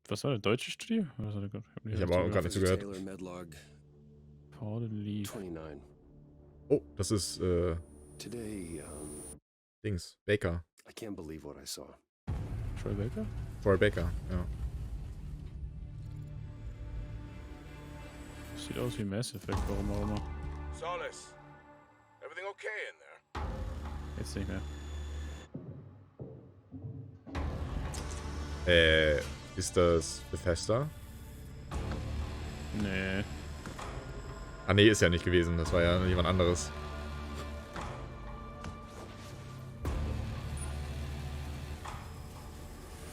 Was war der deutsche Studio? Ich habe auch gar nicht zugehört. Paul Leaf. Oh, das ist Dings. Baker. Troy Baker? Troy Baker, ja. Sieht aus wie Mass Effect, warum auch immer. Solis, everything okay in there? Jetzt nicht mehr. Ist das Bethesda? Nee. Ah, nee, ist ja nicht gewesen. Das war ja jemand anderes.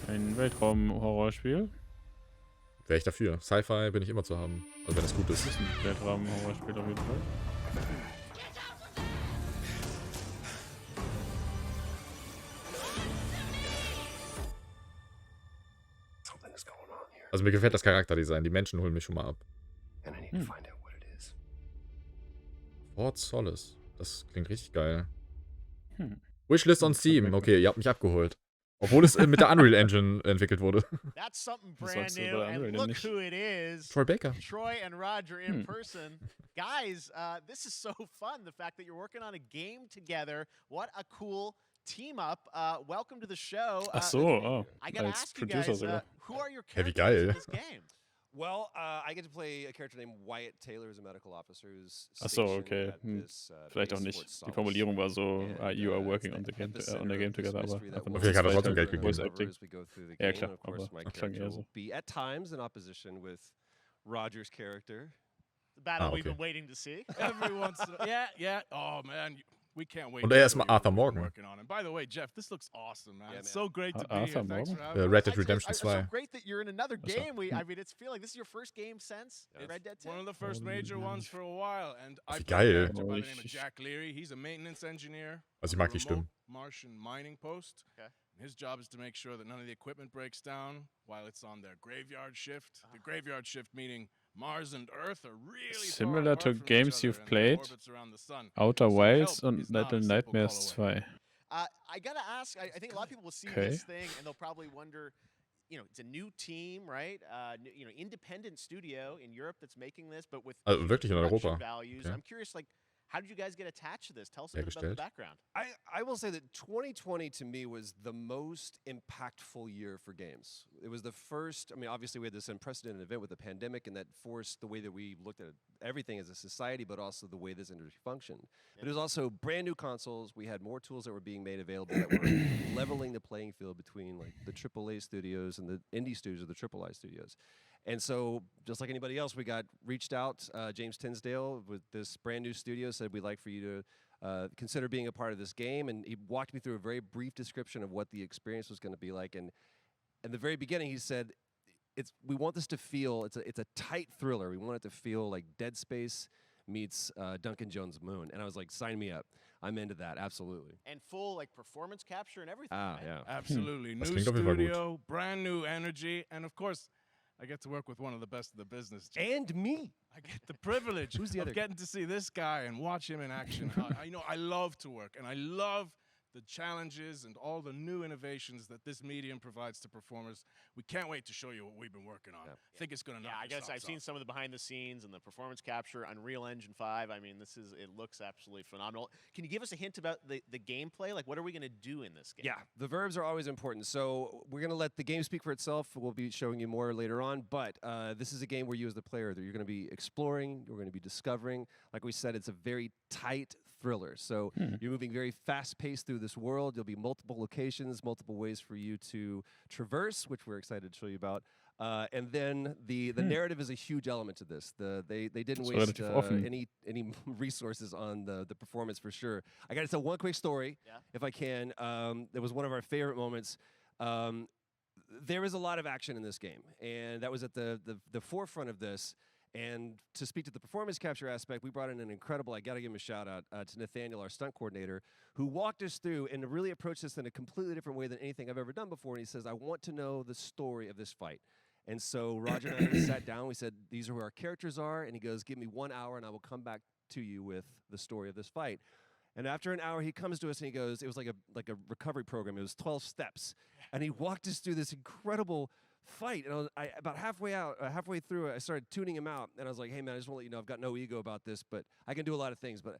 Ein Weltraum-Horrorspiel. Wäre ich dafür. Sci-Fi bin ich immer zu haben. Also wenn es gut ist. Das ist ein Weltraum-Horrorspiel auf jeden Fall. Also mir gefällt das Charakterdesign. Die Menschen holen mich schon mal ab. Fort Solis. Das klingt richtig geil. Wishlist on Steam. Okay, ihr habt mich abgeholt. Obwohl es mit der Unreal Engine entwickelt wurde. That's something brand new, and look who it is. Troy Baker. Troy and Roger in person. Guys, this is so fun. The fact that you're working on a game together. What a cool team up. Welcome to the show. Ach so, oh. I gotta ask you guys, who are your Hey, wie characters in geil. this game? Well, I get to play a character named Wyatt Taylor, who's a medical officer who's Ach so, stationed okay. at this, Vielleicht auch base nicht. Fort Die Solis. Formulierung war so, And, you are it's working the on the game, epicenter on the game of this together, aber mystery that einfach will Okay, kann er trotzdem unfold Geld Voice gekriegt. Acting. as we go through the Ja, game. klar, And of course, aber my klang character eher will so. be at times in opposition with Roger's character. The battle Ah, we've okay. been waiting to see. Every once in a, yeah. Oh man, we can't wait. Und to er show ist mal you what Arthur we've been Morgan. Working on. And by the way, Jeff, this looks awesome, man. Yeah, It's man. so great to be Arthur here. Thanks for Morgan? having me. Red Dead Actually, Redemption it's 2. so great that you're in another Ach so. game. I mean, it's feeling this is your first game since Yes. Red Dead 2. One of the first Holy major ones nice. for a while, and I Wie play a geil. character by the name of Richtig. Jack Leary. He's a maintenance engineer. Also ich on mag a die Stimmen. remote Martian mining post. Okay. And his job is to make sure that none of the equipment breaks down while it's on their graveyard shift. The graveyard shift meaning Mars and Earth are really Similar far to apart from games each you've other, and played, their orbits around the sun. Outer So Wilds help und is not Little a simple Nightmares call away. 2. I gotta ask. I think a lot of people will see Okay. this thing and they'll probably wonder. It's a new team, right? Independent studio in Europe that's making this, but with Also huge wirklich in production Europa. values. Okay. I'm curious, like, how did you guys get attached to this? Tell us a bit about the Hergestellt. background. I will say that 2020 to me was the most impactful year for games. It was the first, I mean, obviously we had this unprecedented event with the pandemic and that forced the way that we looked at everything as a society, but also the way this industry functioned. But it was also brand new consoles. We had more tools that were being made available that were leveling the playing field between like the AAA studios and the indie studios or the AAA studios. And so, just like anybody else, we got reached out. James Tinsdale with this brand new studio said, we'd like for you to consider being a part of this game. And he walked me through a very brief description of what the experience was going to be like. And in the very beginning, he said, we want this to feel, it's a tight thriller. We want it to feel like Dead Space meets Duncan Jones' Moon. And I was like, sign me up. I'm into that, absolutely. And full like performance capture and everything. Ah, right? yeah. Absolutely. Das New klingt auf jeden Fall gut. studio, brand new energy, and of course, I get to work with one of the best of the business. Jeff. And me. I get the privilege Who's the of other getting to see this guy and watch him in action. I love to work, and I love the challenges and all the new innovations that this medium provides to performers. We can't wait to show you what we've been working on. Yeah. I think it's going to knock Yeah, I your guess I've socks seen off. some of the behind the scenes and the performance capture, Unreal Engine 5. I mean, it looks absolutely phenomenal. Can you give us a hint about the gameplay? Like, what are we going to do in this game? Yeah, the verbs are always important. So we're going to let the game speak for itself. We'll be showing you more later on. But this is a game where you as the player, you're going to be exploring, you're going to be discovering. Like we said, it's a very tight thriller. So you're moving very fast-paced through this world. There'll be multiple locations, multiple ways for you to traverse, which we're excited to show you about. And then the narrative is a huge element to this. They didn't So waste relativ offen. any resources on the performance for sure. I got to tell one quick story, Yeah. if I can. It was one of our favorite moments. There is a lot of action in this game, and that was at the forefront of this. And to speak to the performance capture aspect, we brought in an incredible, I got to give him a shout out to Nathaniel, our stunt coordinator, who walked us through and really approached this in a completely different way than anything I've ever done before. And he says, I want to know the story of this fight. And so Roger and I sat down, we said, these are who our characters are. And he goes, give me 1 hour and I will come back to you with the story of this fight. And after an hour, he comes to us and he goes, it was like a recovery program. It was 12 steps. And he walked us through this incredible fight. And about halfway through it, I started tuning him out. And I was like, hey, man, I just want to let you know I've got no ego about this, but I can do a lot of things, but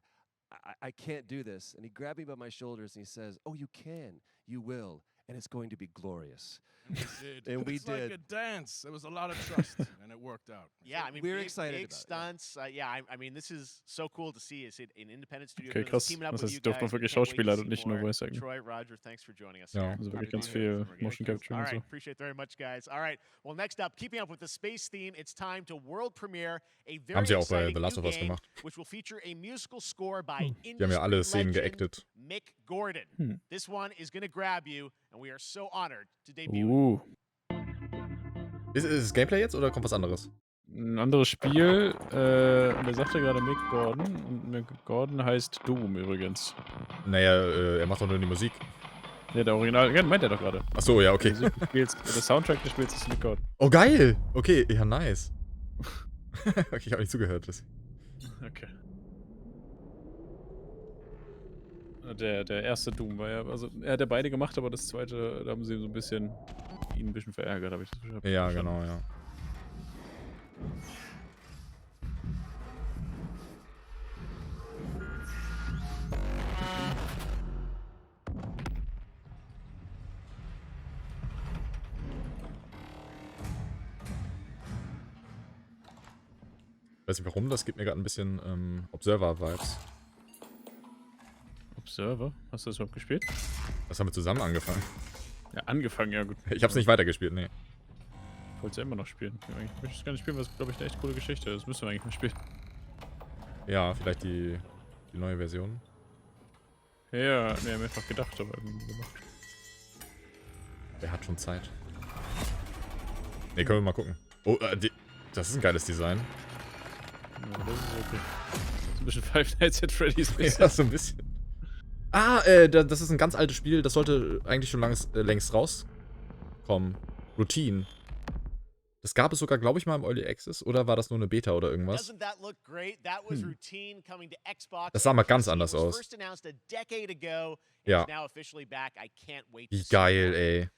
I can't do this. And he grabbed me by my shoulders and he says, oh, you can. You will. And it's going to be glorious. And we did. And we It's did. like a dance. There was a lot of trust, and it worked out. Yeah, I mean, We're big, excited big about it, stunts. I mean, this is so cool to see. It's an independent studio. Okay, doing this, krass. teaming up Das with heißt, you sie durften guys. auch wirklich Can't wait to Schauspieler see und nicht nur more. Voice Acting. Troy, Roger, thanks for joining us. Ja. here. Also wirklich Happy ganz to hear viel from our Motion guys. Capture All und right, so. appreciate very much, guys. All right, well, next up, keeping up with the space theme, it's time to world premiere a very Haben sie auch bei exciting The Last new of Us game, gemacht. which will feature a musical score by Die haben ja alle industry Szenen legend geactet. Mick Gordon. Hm. This one is going to grab you, and we are so honored to debut it. Ist es Gameplay jetzt oder kommt was anderes? Ein anderes Spiel. Und er sagte gerade Mick Gordon. Und Mick Gordon heißt Doom übrigens. Naja, er macht doch nur die Musik. Ja, der Original. Ja, meint er doch gerade. Achso, ja, okay. Der Soundtrack des Spiels ist Mick Gordon. Oh, geil! Okay, ja, nice. Okay, ich habe nicht zugehört. Okay. Der erste Doom war ja, also er hat ja beide gemacht, aber das zweite, da haben sie so ein bisschen ihn ein bisschen verärgert, habe ich das verstanden. Ja, genau, ja. Ich weiß nicht warum, das gibt mir gerade ein bisschen Observer-Vibes. Observer? Hast du das überhaupt gespielt? Das haben wir zusammen angefangen. Ja, angefangen, ja gut. Ich hab's nicht weitergespielt, nee. Ich wollte es ja immer noch spielen. Ich möchte es gerne spielen, weil es, glaube ich, eine echt coole Geschichte ist. Das müssen wir eigentlich mal spielen. Ja, vielleicht die neue Version. Ja, nee, haben wir einfach gedacht, aber irgendwie gemacht. Wer hat schon Zeit? Ne, können wir mal gucken. Oh, das ist ein geiles Design. Ja, das ist okay. So ein bisschen Five Nights at Freddy's. Ja, so ein bisschen. Ah, das ist ein ganz altes Spiel. Das sollte eigentlich schon längst rauskommen. Routine. Das gab es sogar, glaube ich, mal im Early Access. Oder war das nur eine Beta oder irgendwas? Doesn't that look great? That was Routine coming to Xbox. Das sah mal ganz PC. anders It was aus. first announced a decade ago. Ja. It's now officially back. I can't wait to Wie see geil, more. ey.